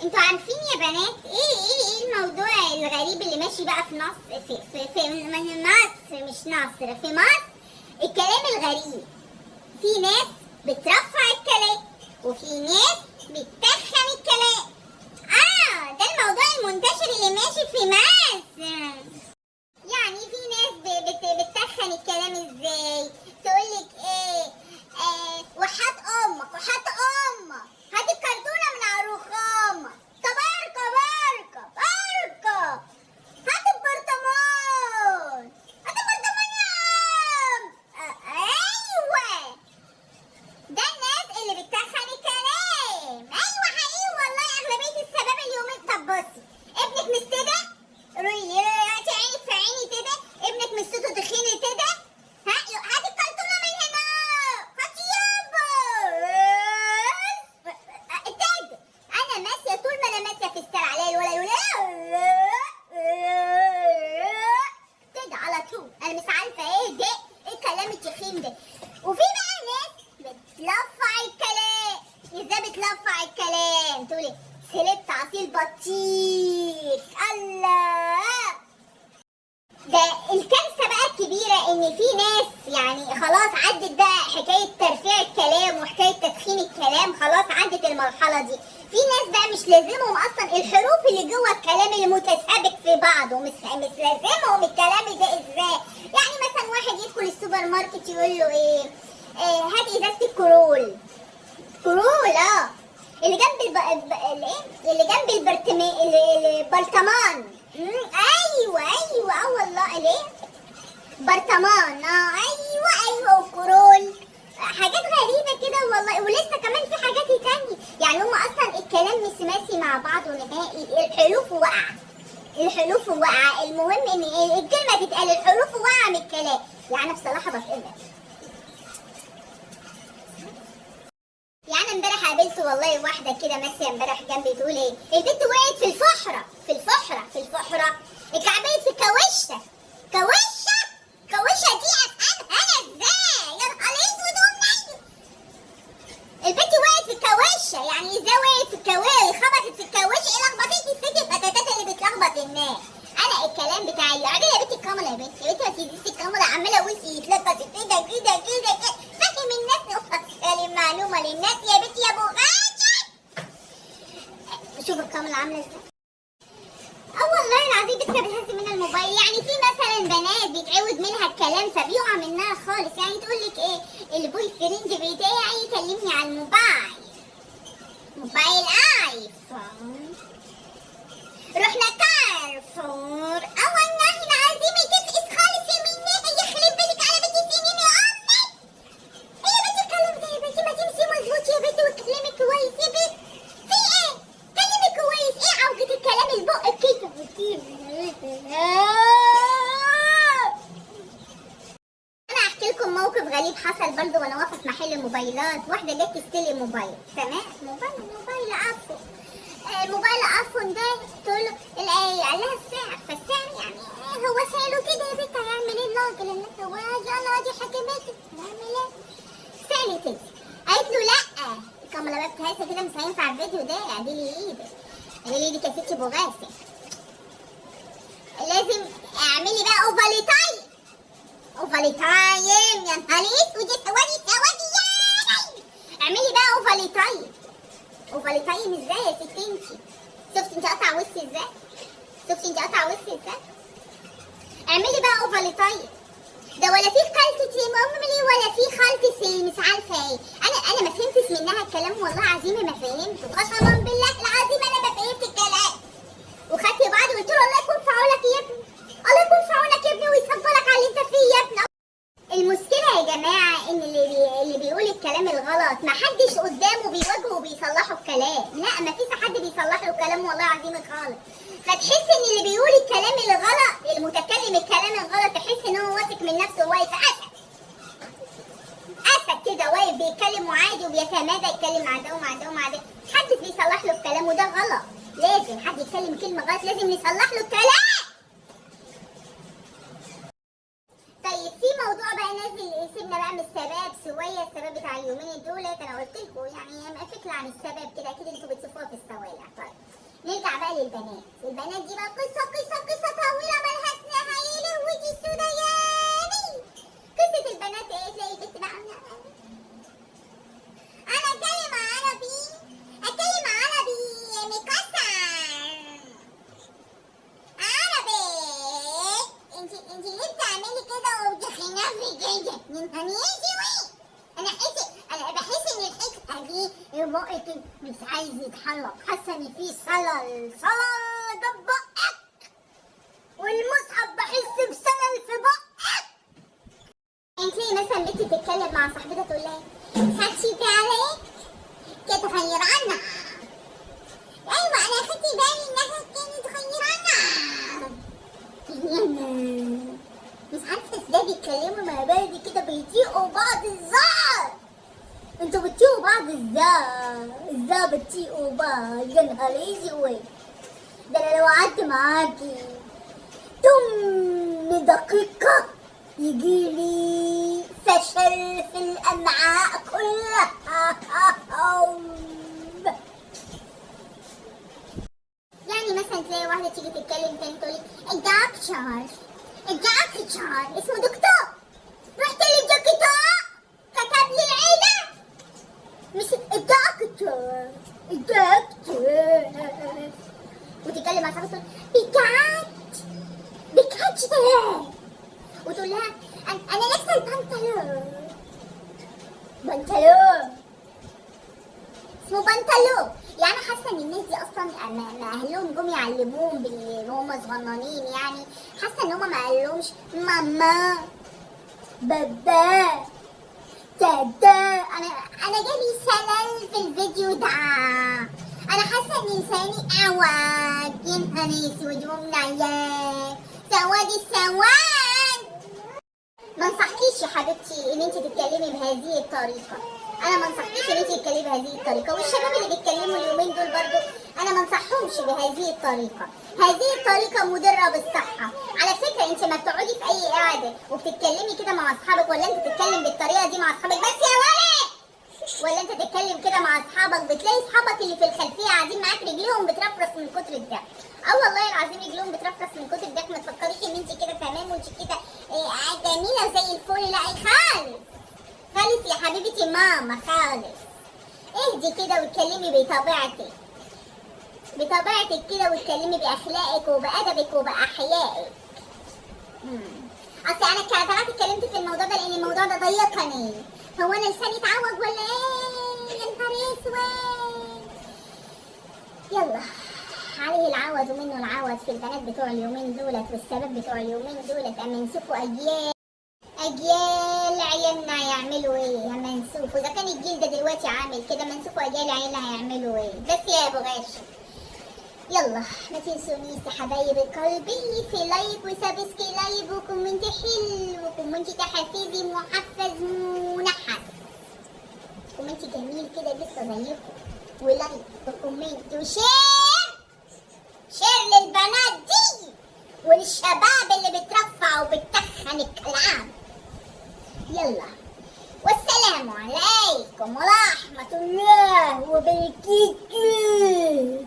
انتوا عارفين يا بنات ايه الموضوع الغريب اللي ماشي بقى في مصر، في مصر، مش نصر، في مصر. الكلام الغريب، في ناس بترفع الكلام وفي ناس بتتخن الكلام. ده الموضوع المنتشر اللي ماشي في مصر. يعني في ناس بتتخن الكلام ازاي؟ تقولك ايه؟ وحات امك وحات امك، هات الكرتونه من على الرخامه، طب اركب هات البرطمان، هات البرطمان يا عم. ايوه، ده الناس اللي بتتخن الكلام. ايوه حقيقي والله، اغلبيه الشباب اليومين. طب بصي، ابنك مستدى؟ قولي لي عينك في عيني كده، ابنك مش صوته تخين كده؟ هات الكرتونه من هنا، هات يابا. ابتدى انا ماشيه، طول ما انا ماشيه في الشارع الاقي الولد يقول كده على طول. انا مش عارفه ايه ده، ايه الكلام التخين ده. وفي بقى ناس بتلفع الكلام. ازاي بتلفع الكلام؟ تقولي شربت عصير بطيخ. الله، ده الكارثه بقى الكبيره ان في ناس يعني خلاص عدت بقى حكايه ترفيع الكلام وحكايه تدخين الكلام، خلاص عدت المرحله دي. في ناس بقى مش لازمهم اصلا الحروف اللي جوه الكلام اللي متشابك في بعضه، مش لازمهم الكلام ده. ازاي يعني؟ مثلا واحد يدخل السوبر ماركت يقول له ايه؟ هات ازازه الكرول. كرول، اللي جنب اللي جنب البرطمان. ايوه والله، ليه برطمان؟ ايوه وكرول. حاجات غريبه كده والله. ولسه كمان في حاجات تانية، يعني هم اصلا الكلام مش ماشي مع بعضه نهائي. الحروف واقعه. المهم ان الكلمه تتقال، الحروف واقعه من الكلام. يعني بصراحه بتقلق. يعني امبارح قابلت والله واحده كده ماشيه امبارح جنبي، تقول ايه؟ البنت وقعت في الفحره اتكعبلت في كوشه دي. افهمها انا ازاي؟ يا نهار اسود ومنيل. البنت وقعت في الكوشه، يعني ازاي وقعت في الكوشه؟ خبطت في الكوشه. ايه لخبطتي الست الفتاتات اللي بتلخبط الناس؟ انا الكلام بتاعي يعني يا بنتي الكاميرا، يا بنتي ما تديش الكاميرا، عماله وشي يتلبس كده. فاهم الناس، وصلي المعلومه للناس يا بنتي يا ابو غاجة. شوف الكاميرا عامله ازاي. والله العظيم بنتي بتحس من الموبايل. يعني في مثلا بنات بيتعود منها الكلام فبيقع منها خالص. يعني تقول لك ايه؟ البوي فريند بتاعي يكلمني على موبايل ايفون، رحنا كارفور. والله العظيم تفقس خالص يا منى، يخرب بالك على بنت السنين يا امي. يا بنتي الكلام ده يا بنتي ما تمشي مظبوط يا بنتي، وتكلمي كويس يا بنتي. في ايه؟ كلمي كويس. ايه عوجة الكلام البق كده؟ انا احكي لكم موقف غريب حصل برضه وانا واقفه في محل موبايلات. واحده جت تستلم موبايل، تمام؟ موبايل عفو. موبايل ايفون ده. تقول له قال لها السعر، فالسعر يعني هو سعره كده يا بنت، هيعمل ايه الراجل؟ اللي هو يلا دي حكمتك، هيعمل ايه؟ سعر كده. قالت له لا، الكاميرا بقى بتاعتها كده مش هينفع الفيديو ده، اعدلي ايدك. قال لي ايدك يا ستي بغاسه، لازم اعملي بقى اوفالي تايم. يا نهار اسود، ثواني اعملي بقى اوفالي تايم ازاي يا ستي انتي؟ شفتي انت قطع وشي ازاي؟ اعملي بقى اوفالي تايم. ده ولا في خالتي امي ولا في خالتي مش عارفه ايه. انا ما فهمتش منها الكلام والله العظيم، ما فهمته قسما بالله العظيم، انا ما فهمت الكلام. وخدت بعضي وقلت له الله يكون في عونك يا ابني، الله يكون في عونك يا ابني ويصبرك على اللي انت فيه يا ابني. المشكله يا جماعه ان اللي بيقول الكلام الغلط ما حدش قدامه بيواجهه وبيصلحوا الكلام. لا، ما فيش حد بيصلح له الكلام والله العظيم خالص. فتحس ان اللي بيقول الكلام الغلط، المتكلم الكلام الغلط، تحس ان هو واثق من نفسه، واقف اسد كده، واقف بيتكلم عادي وبيتمادى، يتكلم مع ده ومع ده. محدش بيصلح له الكلام وده غلط. لازم حد يتكلم كلمه غلط لازم نصلح له الكلام. طيب في موضوع بقى نازل، سيبنا بقى من الشباب شويه. الشباب بتاع اليومين دولت انا قلت لكم يعني فكره عن الشباب كده، اكيد انتوا بتشوفوها في الشوارع. طيب بقى للبنات. البنات دي بقى قصة طويلة ملهاش نهاية. يا لهوي دي السوداني. قصة البنات ايه؟ تلاقي البنت بقى انا اتكلم عربي مكسر عربي. انت ليه بتعملي كده وبتخنفي كده؟ انا بحس ان الحته دي بقك مش عايز يتحلق، حاسه ان في صلل جنب بقك، والمصحف بحس بصلل في بقك. انت مثلا بنتي تتكلم مع صاحبتها تقول لها خدتي بالك كانت غيرانة. ايوه انا خدت بالي انها كانت غيرانة. مش عارفه ازاي بيتكلموا مع بعض كده بيطيقوا بعض ازاي. انتوا بتطيقوا بعض ازاي بتطيقوا بعض؟ يا نهار اسود، ده انا لو قعدت معاكي تم دقيقة يجيلي فشل في الأمعاء كلها. يعني مثلا تلاقي واحدة تيجي تتكلم تاني تقولك الدكتور اسمه دكتور، رحت للدكتور كتب لي العيلة، مش الدكتور. وتتكلم مع صاحبتها بجد وتقول لها انا لابسه البنطلون اسمه بنطلون. يعني حاسه ان الناس دي اصلا ما اهلهم جم يعلموهم وهم صغننين. يعني حاسه ان هم ما قالهمش ماما بابا دادا. انا جالي سلال في الفيديو ده. انا حاسه ان لساني اعوج. يا نهار اسود ومنيل سواد السواد. ما انصحكيش يا حبيبتي ان انت تتكلمي بهذه الطريقه. انا ما انصحكيش ان انت تتكلمي بهذه الطريقه، والشباب اللي بيتكلموا اليومين دول برضو انا ما انصحهمش بهذه الطريقه. هذه الطريقه مضره بالصحه. على فكره انت ما بتقعدي في اي قعده وبتتكلمي كده مع اصحابك، ولا انت تتكلم بالطريقه دي مع اصحابك بس يا ولد، ولا انت تتكلم كده مع اصحابك بتلاقي اصحابك اللي في الخلفيه قاعدين معاك رجليهم بترفرف من كتر الضحك. والله العظيم رجلهم بترفرف من كتر الضحك. ما تفكريش ان انت كده تمام وانت كده جميله زي الفل. لا خالص يا حبيبتي ماما خالص. اهدي كده واتكلمي بطبيعتك كده، واتكلمي باخلاقك وبادبك وباحيائك. اصل انا طلعت اتكلمت في الموضوع ده لان الموضوع ده ضيقني. هو انا لساني اتعوج ولا ايه؟ يا نهار اسود. يلا عليه العوض ومنه العوض في البنات بتوع اليومين دولت والشباب بتوع اليومين دولت. اما نشوفوا اجيال عيالنا هيعملوا ايه. اما نشوفوا اذا كان الجيل ده دلوقتي عامل كده، اما نشوفوا اجيال عيالنا هيعملوا ايه. بس يا ابو غاشم يلا ما تنسونيش يا حبايب قلبي في لايك وسبسكرايب وكومنت حلو وكومنت تحفيزي محفز منحس. كومنت جميل كده لسه زيكم، ولايك وكومنت وشير للبنات دي وللشباب اللي بترفع وبتخن الكلام. يلا والسلام عليكم ورحمة الله وبركاته.